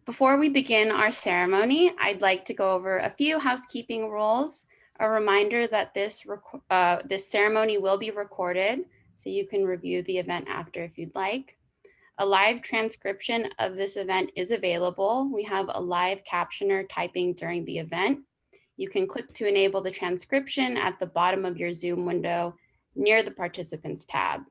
Before we begin our ceremony, I'd like to go over a few housekeeping rules. A reminder that this ceremony will be recorded, so you can review the event after if you'd like. A live transcription of this event is available. We have a live captioner typing during the event. You can click to enable the transcription at the bottom of your Zoom window near the Participants tab.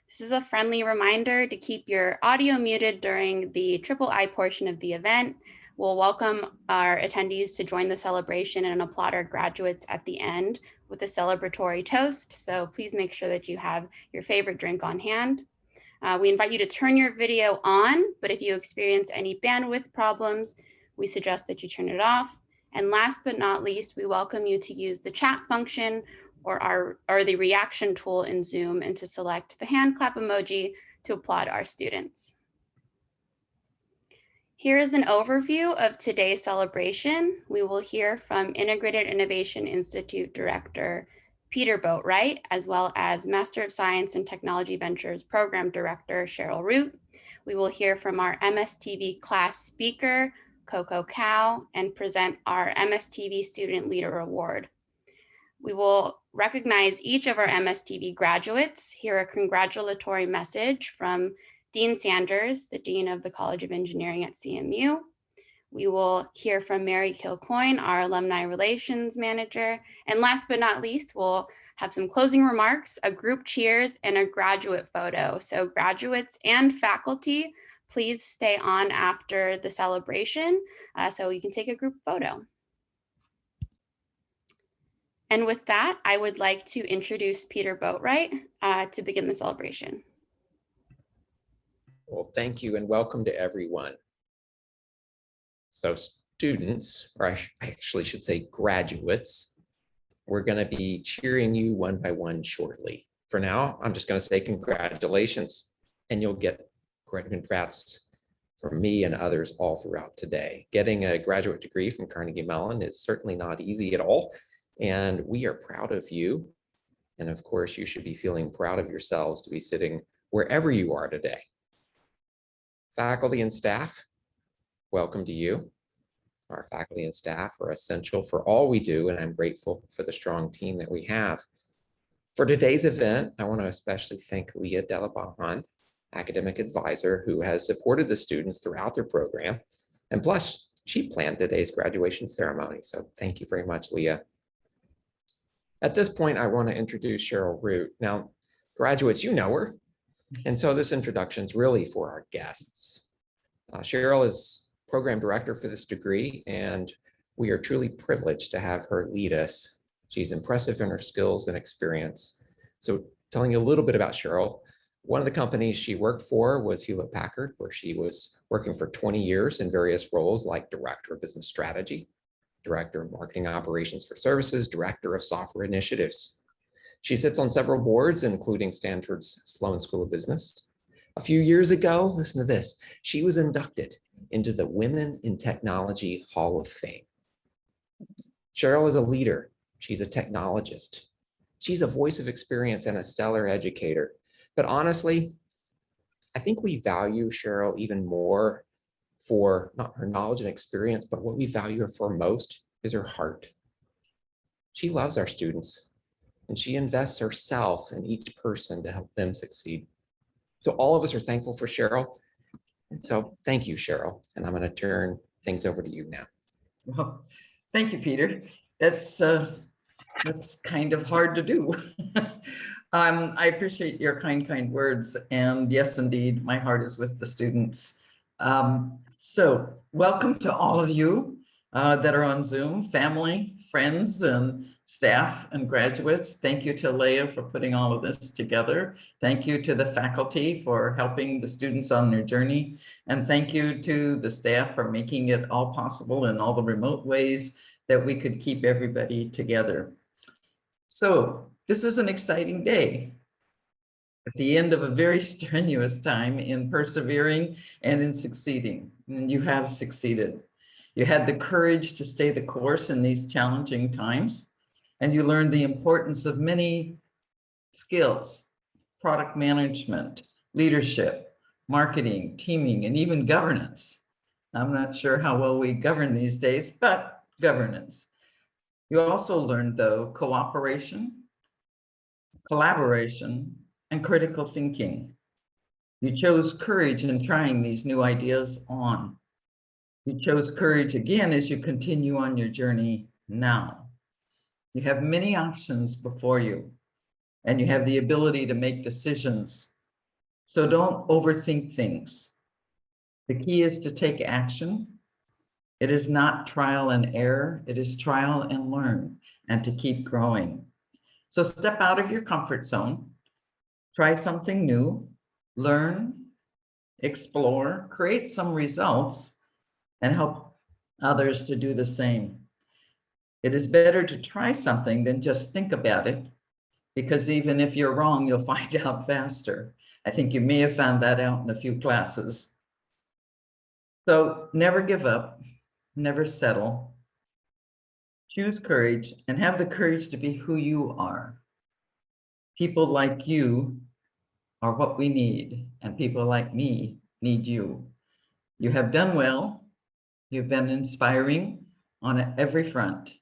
This is a friendly reminder to keep your audio muted during the III portion of the event. We'll welcome our attendees to join the celebration and applaud our graduates at the end with a celebratory toast. So please make sure that you have your favorite drink on hand. We invite you to turn your video on, but if you experience any bandwidth problems, we suggest that you turn it off. And last but not least, we welcome you to use the chat function or the reaction tool in Zoom and to select the hand clap emoji to applaud our students. Here is an overview of today's celebration. We will hear from Integrated Innovation Institute Director Peter Boatwright, as well as Master of Science and Technology Ventures Program Director Cheryl Root. We will hear from our MSTV class speaker, Coco, and present our MSTV Student Leader Award. We will recognize each of our MSTV graduates, hear a congratulatory message from Dean Sanders, the Dean of the College of Engineering at CMU. We will hear from Mary Kellcoin, our Alumni Relations Manager. And last but not least, we'll have some closing remarks, a group cheers, and a graduate photo. So graduates and faculty, please stay on after the celebration so you can take a group photo. And with that, I would like to introduce Peter Boatwright to begin the celebration. Well, thank you and welcome to everyone. So students, or I actually should say graduates, we're going to be cheering you one by one shortly. For now, I'm just going to say congratulations, and you'll get congrats from me and others all throughout today. Getting a graduate degree from Carnegie Mellon is certainly not easy at all. And we are proud of you. And of course, you should be feeling proud of yourselves to be sitting wherever you are today. Faculty and staff, welcome to you. Our faculty and staff are essential for all we do, and I'm grateful for the strong team that we have. For today's event, I want to especially thank Rhea Delabahan, academic advisor who has supported the students throughout their program. And plus, she planned today's graduation ceremony. So thank you very much, Rhea. At this point, I want to introduce Cheryl Root. Now, graduates, you know her. And so this introduction is really for our guests. Cheryl is program director for this degree, and we are truly privileged to have her lead us. She's impressive in her skills and experience. So telling you a little bit about Cheryl, one of the companies she worked for was Hewlett-Packard, where she was working for 20 years in various roles like Director of Business Strategy, Director of Marketing Operations for Services, Director of Software Initiatives. She sits on several boards, including Stanford's Sloan School of Business. A few years ago, listen to this, she was inducted into the Women in Technology Hall of Fame. Cheryl is a leader. She's a technologist. She's a voice of experience and a stellar educator. But honestly, I think we value Cheryl even more for not her knowledge and experience, but what we value her for most is her heart. She loves our students, and she invests herself in each person to help them succeed. So all of us are thankful for Cheryl. And so thank you, Cheryl. And I'm going to turn things over to you now. Well, thank you, Peter. That's kind of hard to do. I appreciate your kind words. And yes, indeed, my heart is with the students. So welcome to all of you that are on Zoom, family, friends, and staff and graduates. Thank you to Leah for putting all of this together. Thank you to the faculty for helping the students on their journey. And thank you to the staff for making it all possible in all the remote ways that we could keep everybody together. So this is an exciting day. At the end of a very strenuous time in persevering and in succeeding, and you have succeeded. You had the courage to stay the course in these challenging times, and you learned the importance of many skills, product management, leadership, marketing, teaming, and even governance. I'm not sure how well we govern these days, but governance. You also learned, though, cooperation, collaboration, and critical thinking. You chose courage in trying these new ideas on. You chose courage again as you continue on your journey now. You have many options before you, and you have the ability to make decisions. So don't overthink things. The key is to take action. It is not trial and error, it is trial and learn, and to keep growing. So step out of your comfort zone, try something new, learn, explore, create some results, and help others to do the same. It is better to try something than just think about it, because even if you're wrong, you'll find out faster. I think you may have found that out in a few classes. So never give up, never settle. Choose courage and have the courage to be who you are. People like you are what we need, and people like me need you. You have done well. You've been inspiring on every front.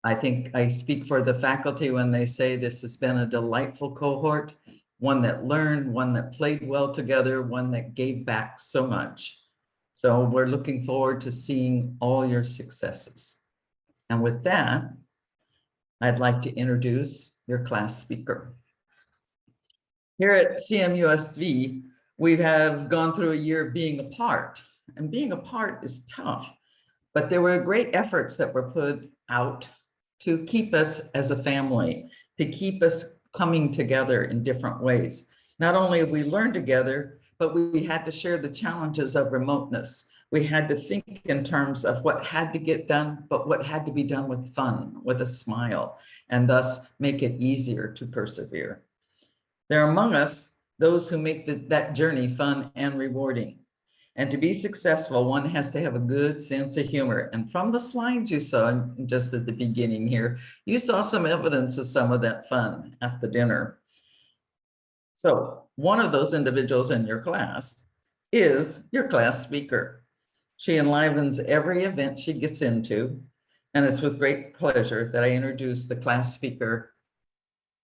I think I speak for the faculty when they say this has been a delightful cohort, one that learned, one that played well together, one that gave back so much. So we're looking forward to seeing all your successes. And with that, I'd like to introduce your class speaker. Here at CMUSV, we have gone through a year being apart, and being apart is tough, but there were great efforts that were put out to keep us as a family, to keep us coming together in different ways. Not only have we learned together, but we had to share the challenges of remoteness. We had to think in terms of what had to get done, but what had to be done with fun, with a smile, and thus make it easier to persevere. There are among us those who make that journey fun and rewarding. And to be successful, one has to have a good sense of humor. And from the slides you saw just at the beginning here, you saw some evidence of some of that fun at the dinner. So one of those individuals in your class is your class speaker. She enlivens every event she gets into, and it's with great pleasure that I introduce the class speaker,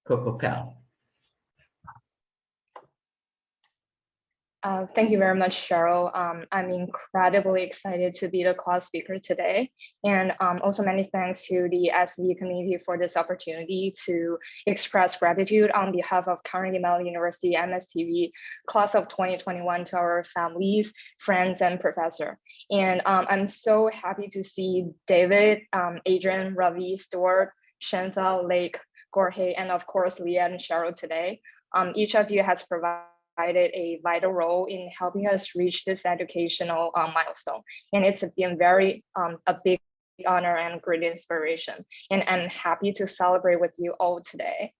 Coco. Thank you very much, Cheryl. I'm incredibly excited to be the class speaker today. And also many thanks to the SV community for this opportunity to express gratitude on behalf of Carnegie Mellon University MSTV class of 2021 to our families, friends, and professor. And I'm so happy to see David, Adrian, Ravi, Stuart, Shantha, Lake, Jorge, and of course, Rhea and Cheryl today. Each of you has provided a vital role in helping us reach this educational milestone. And it's been very a big honor and great inspiration. And I'm happy to celebrate with you all today.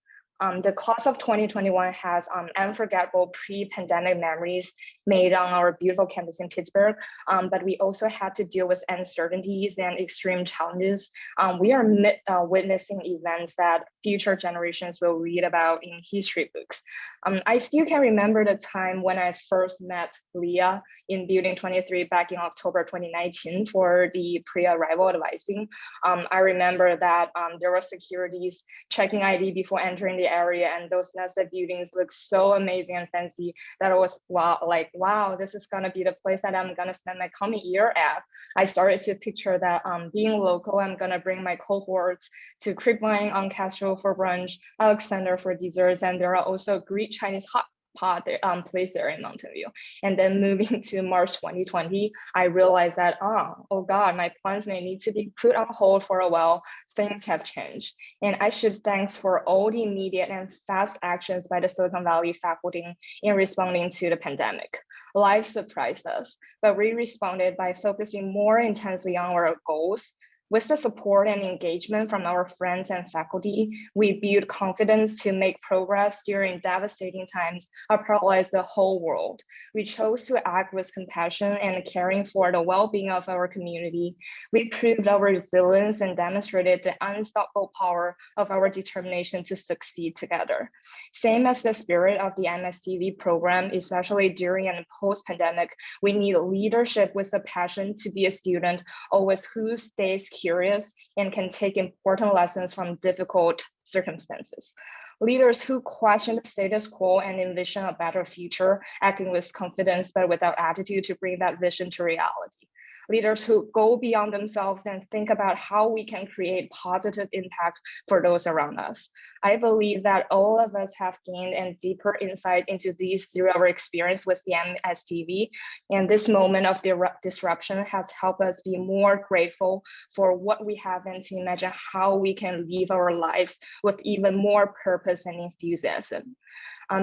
The class of 2021 has unforgettable pre-pandemic memories made on our beautiful campus in Pittsburgh, but we also had to deal with uncertainties and extreme challenges. We are witnessing events that future generations will read about in history books. I still can remember the time when I first met Rhea in Building 23 back in October 2019 for the pre-arrival advising. I remember that there were securities checking ID before entering the area, and those nested buildings look so amazing and fancy that it was wow, this is gonna be the place that I'm gonna spend my coming year at. I started to picture that being local, I'm gonna bring my cohorts to Creekline on Castro for brunch, Alexander for desserts, and there are also great Chinese hot pot place there in Mountain View. And then moving to March 2020, I realized that, oh God, my plans may need to be put on hold for a while. Things have changed. And I should thanks for all the immediate and fast actions by the Silicon Valley faculty in responding to the pandemic. Life surprised us, but we responded by focusing more intensely on our goals, With the support and engagement from our friends and faculty, we build confidence to make progress during devastating times that paralyze the whole world. We chose to act with compassion and caring for the well-being of our community. We proved our resilience and demonstrated the unstoppable power of our determination to succeed together. Same as the spirit of the MSTV program, especially during and post-pandemic, we need leadership with a passion to be a student, always who stays curious and can take important lessons from difficult circumstances. Leaders who question the status quo and envision a better future, acting with confidence but without attitude to bring that vision to reality. Leaders who go beyond themselves and think about how we can create positive impact for those around us. I believe that all of us have gained a deeper insight into these through our experience with the MSTV, and this moment of disruption has helped us be more grateful for what we have and to imagine how we can live our lives with even more purpose and enthusiasm.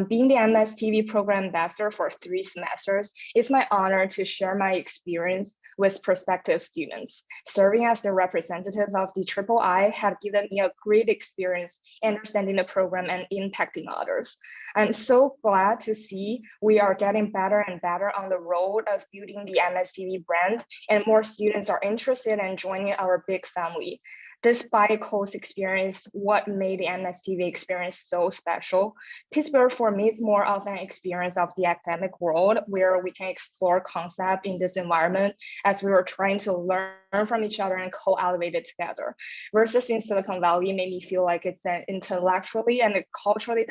Being the MSTV program ambassador for 3 semesters, it's my honor to share my experience with prospective students. Serving as the representative of the III had given me a great experience understanding the program and impacting others. I'm so glad to see we are getting better and better on the road of building the MSTV brand, and more students are interested in joining our big family. Despite Cole's experience, what made the MSTV experience so special? Pittsburgh for me is more of an experience of the academic world where we can explore concepts in this environment as we were trying to learn from each other and co-elevate it together. Versus in Silicon Valley made me feel like it's an intellectually and culturally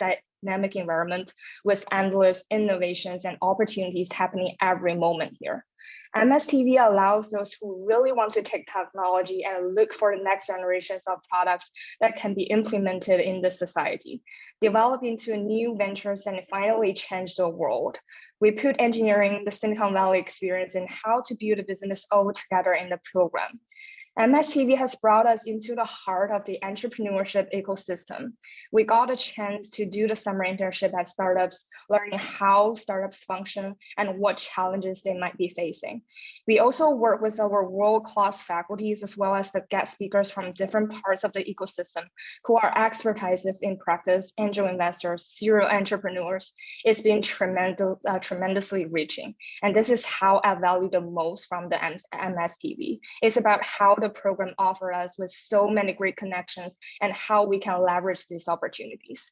dynamic environment with endless innovations and opportunities happening every moment here. MSTV allows those who really want to take technology and look for the next generations of products that can be implemented in the society, develop into new ventures and finally change the world. We put engineering, the Silicon Valley experience, and how to build a business all together in the program. MSTV has brought us into the heart of the entrepreneurship ecosystem. We got a chance to do the summer internship at startups, learning how startups function and what challenges they might be facing. We also work with our world-class faculties as well as the guest speakers from different parts of the ecosystem who are expertises in practice, angel investors, serial entrepreneurs. It's been tremendously reaching. And this is how I value the most from the MSTV. It's about how the program offers us with so many great connections and how we can leverage these opportunities.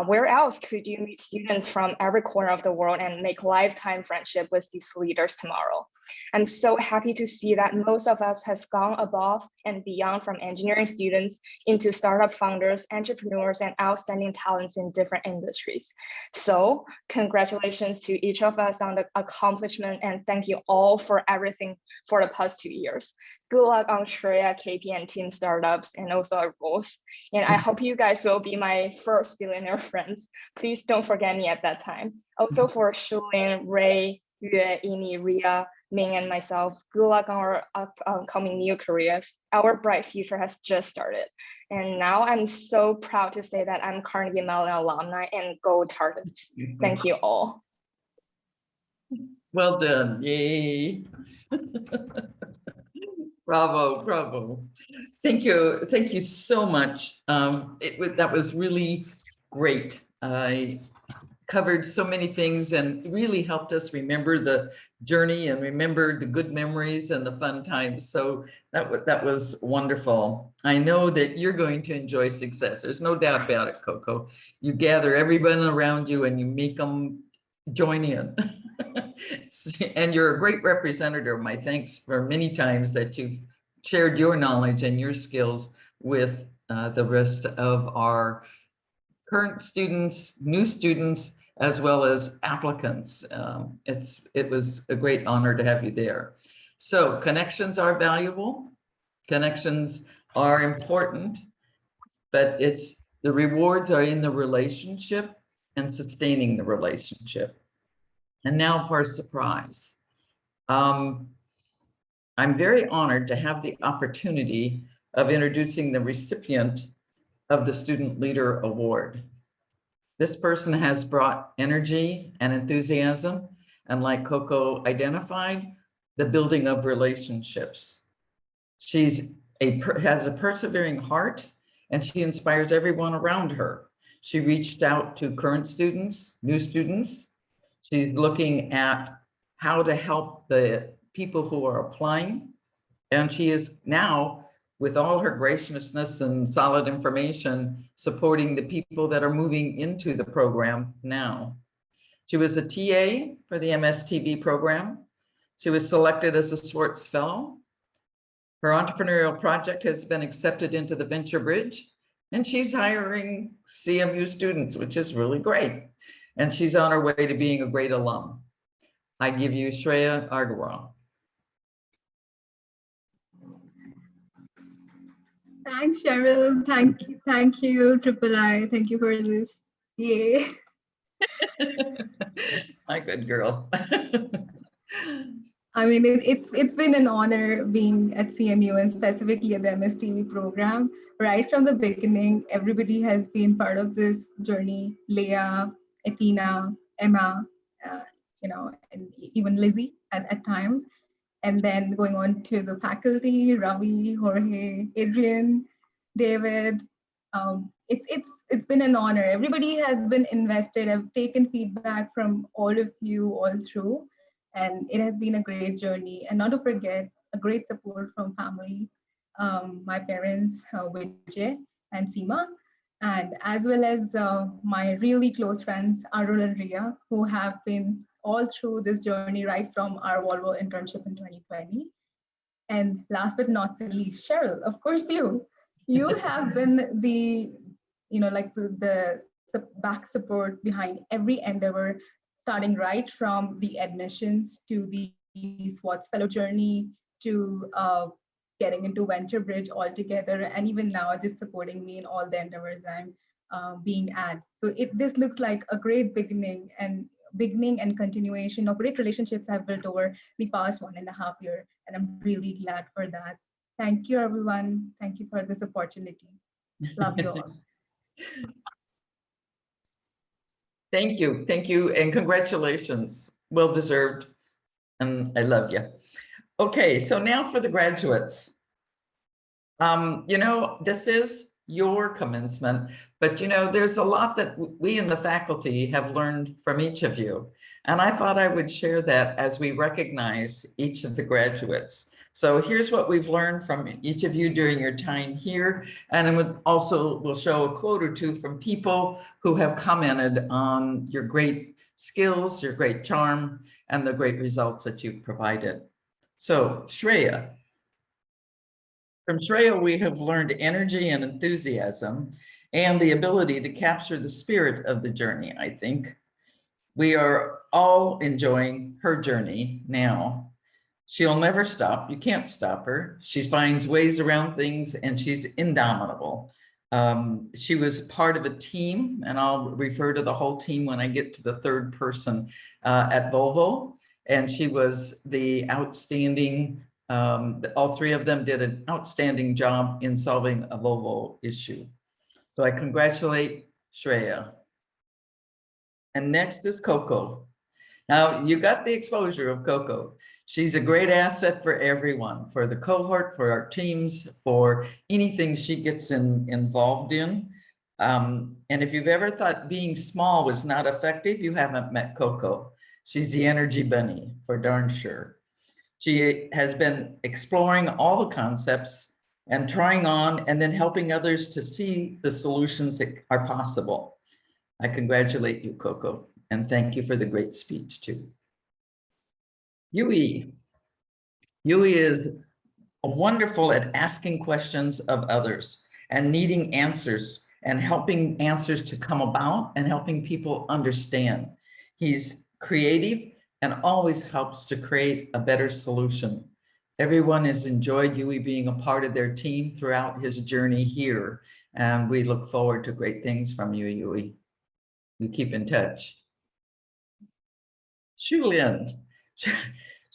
Where else could you meet students from every corner of the world and make lifetime friendship with these leaders tomorrow? I'm so happy to see that most of us has gone above and beyond from engineering students into startup founders, entrepreneurs, and outstanding talents in different industries. So congratulations to each of us on the accomplishment, and thank you all for everything for the past 2 years. Good luck on Shreya, KP, and team startups, and also our goals. And I hope you guys will be my first billionaire friends. Please don't forget me at that time. Also for Julian, Rhea, Yinny, Rhea, Ming, and myself, good luck on our upcoming new careers. Our bright future has just started. And now I'm so proud to say that I'm Carnegie Mellon alumni and Go Targets. Thank you all. Well done, yay. Bravo, bravo. Thank you so much. That was really great. I covered so many things and really helped us remember the journey and remember the good memories and the fun times. So that was wonderful. I know that you're going to enjoy success. There's no doubt about it, Coco. You gather everyone around you and you make them join in. And you're a great representative. My thanks for many times that you've shared your knowledge and your skills with the rest of our current students, new students, as well as applicants. It was a great honor to have you there. So connections are valuable. Connections are important, but the rewards are in the relationship and sustaining the relationship. And now for a surprise. I'm very honored to have the opportunity of introducing the recipient of the Student Leader Award. This person has brought energy and enthusiasm, and like Coco identified, the building of relationships. Has a persevering heart, and she inspires everyone around her. She reached out to current students, new students. She's looking at how to help the people who are applying. And she is now, with all her graciousness and solid information, supporting the people that are moving into the program now. She was a TA for the MSTV program. She was selected as a Swartz Fellow. Her entrepreneurial project has been accepted into the Venture Bridge, and she's hiring CMU students, which is really great. And she's on her way to being a great alum. I give you Shreya Agarwal. Thanks, Cheryl. Thank you, Triple I. Thank you for this. Yay. My good girl. I mean, it's been an honor being at CMU and specifically at the MSTV program. Right from the beginning, everybody has been part of this journey. Leah, Athena, Emma, and even Lizzie at times. And then going on to the faculty, Ravi, Jorge, Adrian, David. It's been an honor. Everybody has been invested. I've taken feedback from all of you all through, and it has been a great journey. And not to forget, a great support from family, my parents, Vijay and Seema, and as well as my really close friends, Arul and Rhea, who have been all through this journey right from our Volvo internship in 2020. And last but not the least, Cheryl, of course you have been the, the back support behind every endeavor, starting right from the admissions to the SWATS fellow journey to getting into Venture Bridge altogether, and even now just supporting me in all the endeavors I'm being at. So this looks like a great beginning and continuation of great relationships I've built over the past 1.5 years, and I'm really glad for that. Thank you, everyone. Thank you for this opportunity. Love you all. Thank you, and congratulations. Well deserved, and I love you. Okay, so now for the graduates. This is your commencement, but there's a lot that we in the faculty have learned from each of you. And I thought I would share that as we recognize each of the graduates. So here's what we've learned from each of you during your time here. And we'll show a quote or two from people who have commented on your great skills, your great charm, and the great results that you've provided. So Shreya. From Shreya, we have learned energy and enthusiasm and the ability to capture the spirit of the journey, I think. We are all enjoying her journey now. She'll never stop. You can't stop her. She finds ways around things, and she's indomitable. She was part of a team, and I'll refer to the whole team when I get to the third person at Volvo. And she was the outstanding, all three of them did an outstanding job in solving a Volvo issue. So I congratulate Shreya. And next is Coco. Now you got the exposure of Coco. She's a great asset for everyone, for the cohort, for our teams, for anything she gets involved in. And if you've ever thought being small was not effective, you haven't met Coco. She's the energy bunny for darn sure. She has been exploring all the concepts and trying on and then helping others to see the solutions that are possible. I congratulate you, Coco, and thank you for the great speech too. Yui is wonderful at asking questions of others and needing answers and helping answers to come about and helping people understand. He's creative and always helps to create a better solution. Everyone has enjoyed Yui being a part of their team throughout his journey here, and we look forward to great things from you, Yui. You keep in touch. Julian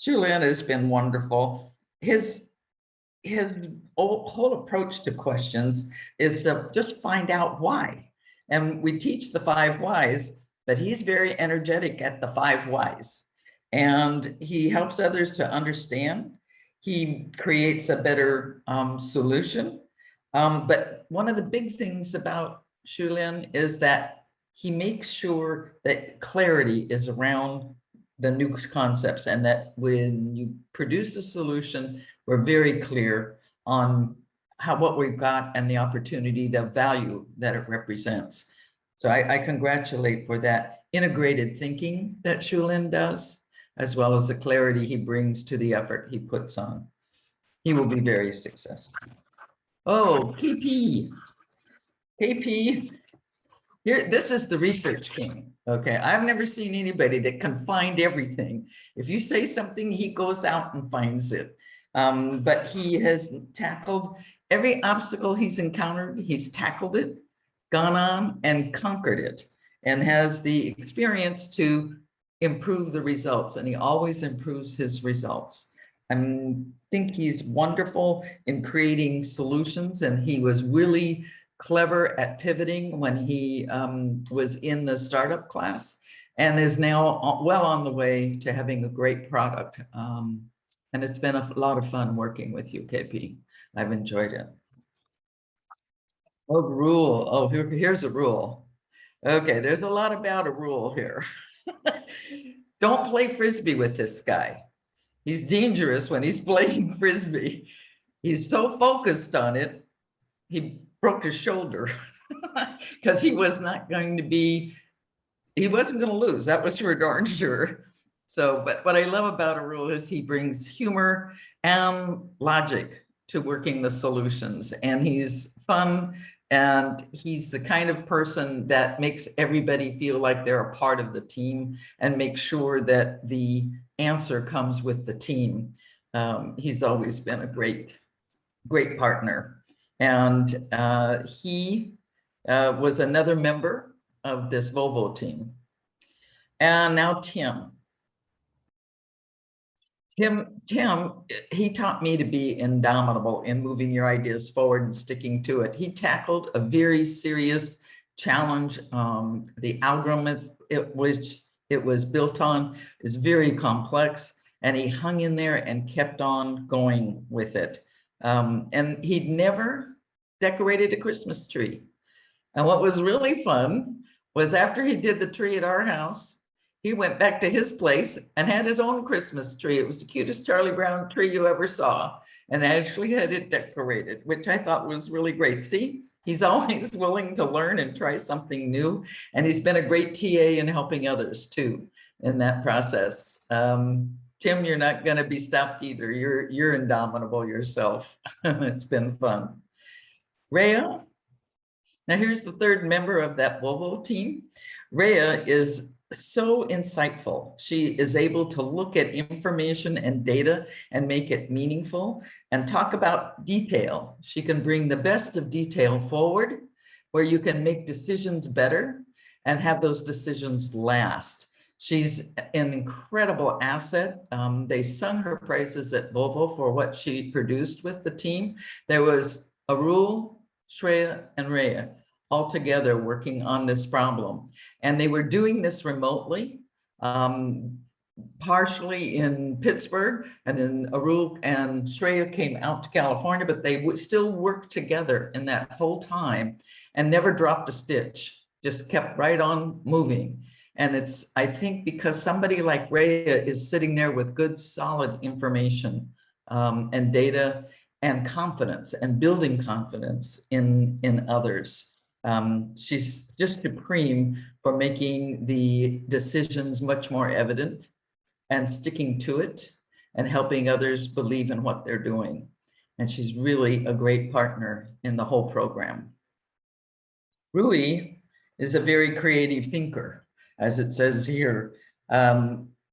has been wonderful. His whole approach to questions is to just find out why. And we teach the 5 whys, but he's very energetic at the 5 whys. And he helps others to understand. he creates a better solution. But one of the big things about Julian is that he makes sure that clarity is around the new concepts, and that when you produce a solution, we're very clear on what we've got and the opportunity, the value that it represents. So I congratulate for that integrated thinking that Julian does, as well as the clarity he brings to the effort he puts on. He will be very successful. Oh, KP. KP, here, this is the research king. Okay, I've never seen anybody that can find everything. If you say something, he goes out and finds it. But he has tackled every obstacle he's encountered. He's tackled it, gone on and conquered it, and has the experience to improve the results. And he always improves his results. I think he's wonderful in creating solutions, and he was really clever at pivoting when he was in the startup class, and is now well on the way to having a great product. And it's been a lot of fun working with you, KP. I've enjoyed it. Oh, rule. Oh, here's a rule. Okay, there's a lot about a rule here. Don't play Frisbee with this guy. He's dangerous when he's playing Frisbee. He's so focused on it, he broke his shoulder because he was not going to be, he wasn't going to lose. That was for darn sure. So, but what I love about Arul is he brings humor and logic to working the solutions, and he's fun, and he's the kind of person that makes everybody feel like they're a part of the team and make sure that the answer comes with the team. He's always been a great partner. And he was another member of this Volvo team. And now Tim, he taught me to be indomitable in moving your ideas forward and sticking to it. He tackled a very serious challenge. The algorithm it was built on is very complex, and he hung in there and kept on going with it. And he'd never decorated a Christmas tree. And what was really fun was after he did the tree at our house, he went back to his place and had his own Christmas tree. It was the cutest Charlie Brown tree you ever saw, and actually had it decorated, which I thought was really great. See, he's always willing to learn and try something new. And he's been a great TA in helping others too in that process. Tim, you're not going to be stopped either. You're indomitable yourself. It's been fun. Rhea. Now here's the third member of that Volvo team. Rhea is so insightful. She is able to look at information and data and make it meaningful and talk about detail. She can bring the best of detail forward where you can make decisions better and have those decisions last. She's an incredible asset. They sung her praises at Volvo for what she produced with the team. There was Arul, Shreya, and Rhea all together working on this problem. And they were doing this remotely, partially in Pittsburgh, and then Arul and Shreya came out to California, but they would still work together in that whole time and never dropped a stitch, just kept right on moving. And it's, I think, because somebody like Rhea is sitting there with good, solid information and data and confidence and building confidence in others. She's just supreme for making the decisions much more evident and sticking to it and helping others believe in what they're doing. And she's really a great partner in the whole program. Rui is a very creative thinker, as it says here,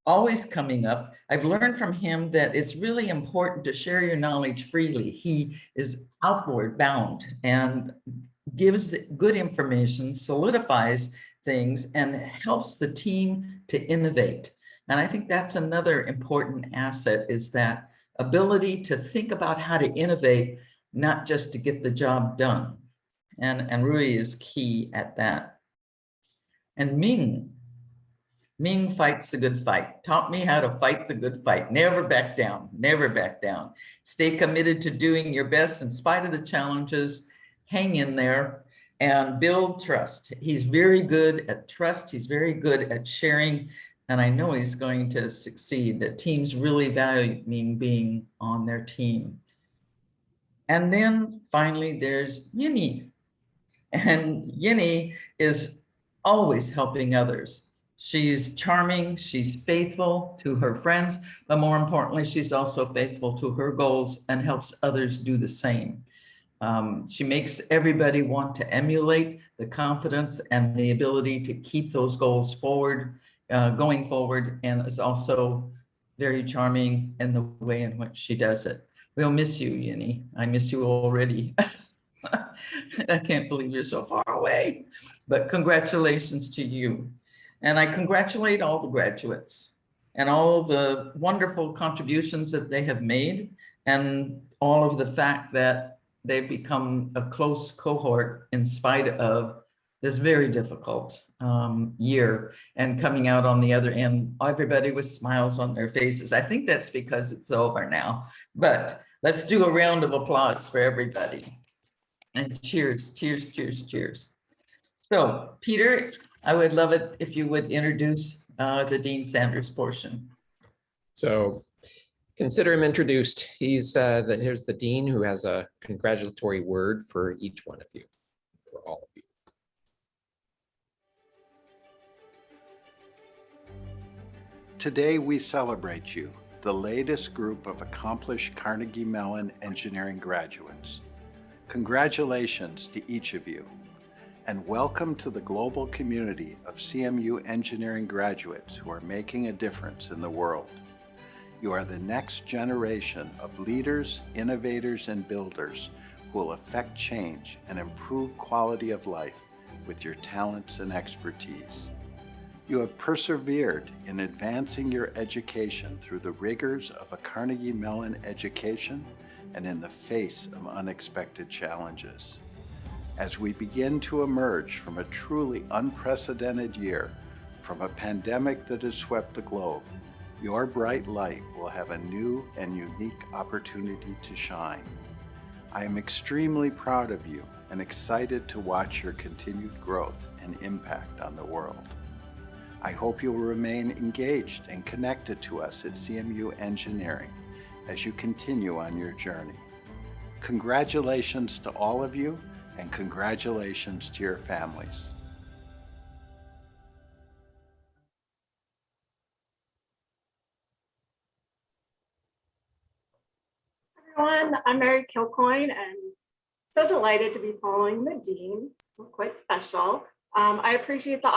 always coming up. I've learned from him that it's really important to share your knowledge freely. He is outward bound and gives good information, solidifies things, and helps the team to innovate. And I think that's another important asset, is that ability to think about how to innovate, not just to get the job done. And Rui is key at that. And Ming Ming fights the good fight, taught me how to fight the good fight. Never back down, never back down. Stay committed to doing your best in spite of the challenges. Hang in there and build trust. He's very good at trust. He's very good at sharing. And I know he's going to succeed. That teams really value Ming being on their team. And then finally, there's Yinny. And Yinny is always helping others. She's charming, she's faithful to her friends, but more importantly, she's also faithful to her goals and helps others do the same. She makes everybody want to emulate the confidence and the ability to keep those goals forward, going forward, and is also very charming in the way in which she does it. We'll miss you, Yinny. I miss you already. I can't believe you're so far away, but congratulations to you. And I congratulate all the graduates and all the wonderful contributions that they have made, and all of the fact that they've become a close cohort in spite of this very difficult year, and coming out on the other end, everybody with smiles on their faces. I think that's because it's over now, but let's do a round of applause for everybody. And cheers, cheers, cheers, cheers. So Peter, I would love it if you would introduce the Dean Sanders portion. So consider him introduced. Here's the Dean, who has a congratulatory word for each one of you, for all of you. Today we celebrate you, the latest group of accomplished Carnegie Mellon engineering graduates. Congratulations to each of you, and welcome to the global community of CMU engineering graduates who are making a difference in the world. You are the next generation of leaders, innovators, and builders who will affect change and improve quality of life with your talents and expertise. You have persevered in advancing your education through the rigors of a Carnegie Mellon education and in the face of unexpected challenges. As we begin to emerge from a truly unprecedented year, from a pandemic that has swept the globe, your bright light will have a new and unique opportunity to shine. I am extremely proud of you and excited to watch your continued growth and impact on the world. I hope you will remain engaged and connected to us at CMU Engineering as you continue on your journey. Congratulations to all of you, and congratulations to your families. Everyone, I'm Mary Kellcoin, and so delighted to be following the Dean. Quite special. I appreciate the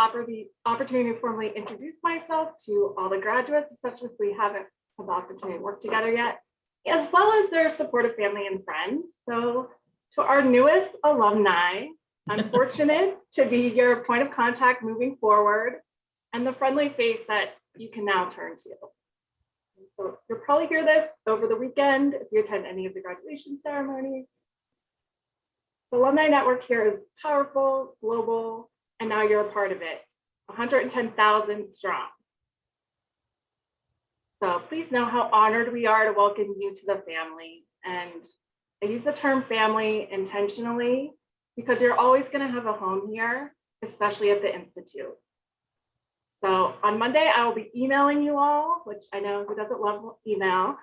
opportunity to formally introduce myself to all the graduates, especially if we haven't had the opportunity to work together yet, as well as their supportive family and friends. So to our newest alumni, I'm fortunate to be your point of contact moving forward and the friendly face that you can now turn to. So you'll probably hear this over the weekend if you attend any of the graduation ceremonies. The alumni network here is powerful, global, and now you're a part of it, 110,000 strong. So please know how honored we are to welcome you to the family. And I use the term family intentionally because you're always going to have a home here, especially at the Institute. So on Monday, I will be emailing you all, which I know who doesn't love email,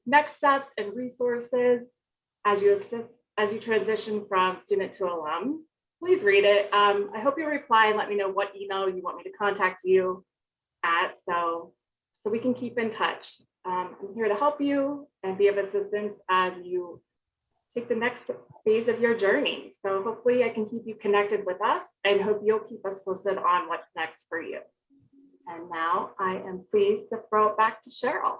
next steps and resources as you transition from student to alum. Please read it. I hope you reply and let me know what email you want me to contact you at, so we can keep in touch. I'm here to help you and be of assistance as you take the next phase of your journey. So hopefully I can keep you connected with us, and hope you'll keep us posted on what's next for you. And now I am pleased to throw it back to Cheryl.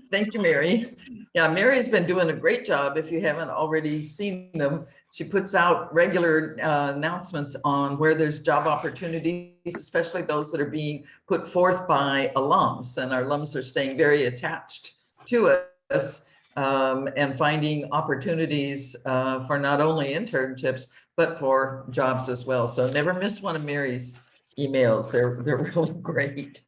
Thank you, Mary. Yeah, Mary's been doing a great job. If you haven't already seen them, she puts out regular announcements on where there's job opportunities, especially those that are being put forth by alums. And our alums are staying very attached to us and finding opportunities for not only internships, but for jobs as well. So never miss one of Mary's emails. They're really great.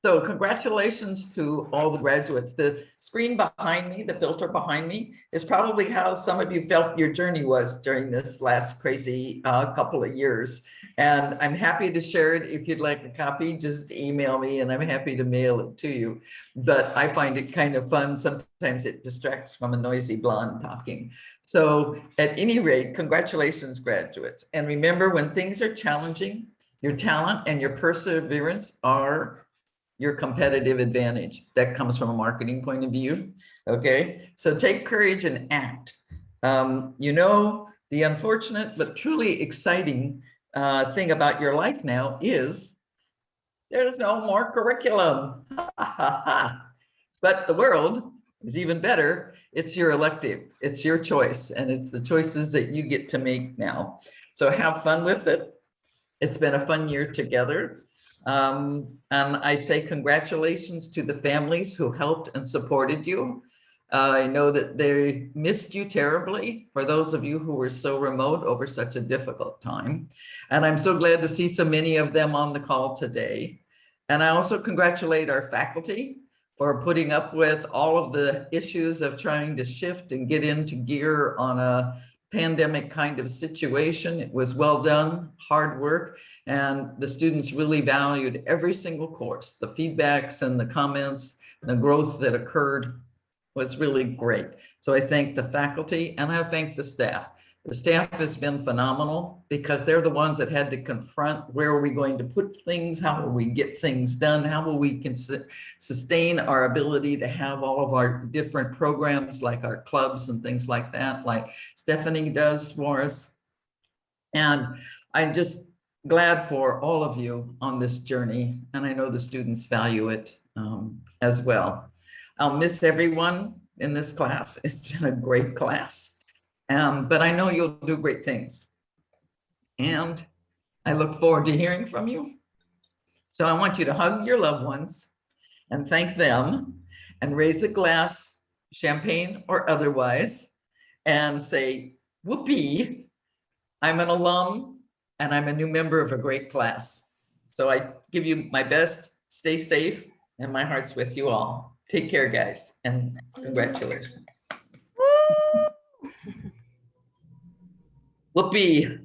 So congratulations to all the graduates. The screen behind me, the filter behind me, is probably how some of you felt your journey was during this last crazy couple of years. And I'm happy to share it. If you'd like a copy, just email me and I'm happy to mail it to you. But I find it kind of fun. Sometimes it distracts from a noisy blonde talking. So at any rate, congratulations, graduates. And remember, when things are challenging, your talent and your perseverance are your competitive advantage. That comes from a marketing point of view. Okay, so take courage and act. You know, the unfortunate but truly exciting thing about your life now is there's no more curriculum. But the world is even better. It's your elective, it's your choice, and it's the choices that you get to make now. So have fun with it. It's been a fun year together. And I say congratulations to the families who helped and supported you. I know that they missed you terribly, for those of you who were so remote over such a difficult time. And I'm so glad to see so many of them on the call today. And I also congratulate our faculty for putting up with all of the issues of trying to shift and get into gear on a pandemic kind of situation. It was well done, hard work, and the students really valued every single course. The feedbacks and the comments, the growth that occurred was really great. So I thank the faculty and I thank the staff. The staff has been phenomenal because they're the ones that had to confront where are we going to put things, how will we get things done, how will we sustain our ability to have all of our different programs like our clubs and things like that, like Stephanie does for us. And I'm just glad for all of you on this journey, and I know the students value it as well. I'll miss everyone in this class. It's been a great class. But I know you'll do great things. And I look forward to hearing from you. So I want you to hug your loved ones and thank them and raise a glass, champagne or otherwise, and say, whoopee, I'm an alum and I'm a new member of a great class. So I give you my best, stay safe, and my heart's with you all. Take care, guys, and congratulations. Whoopee.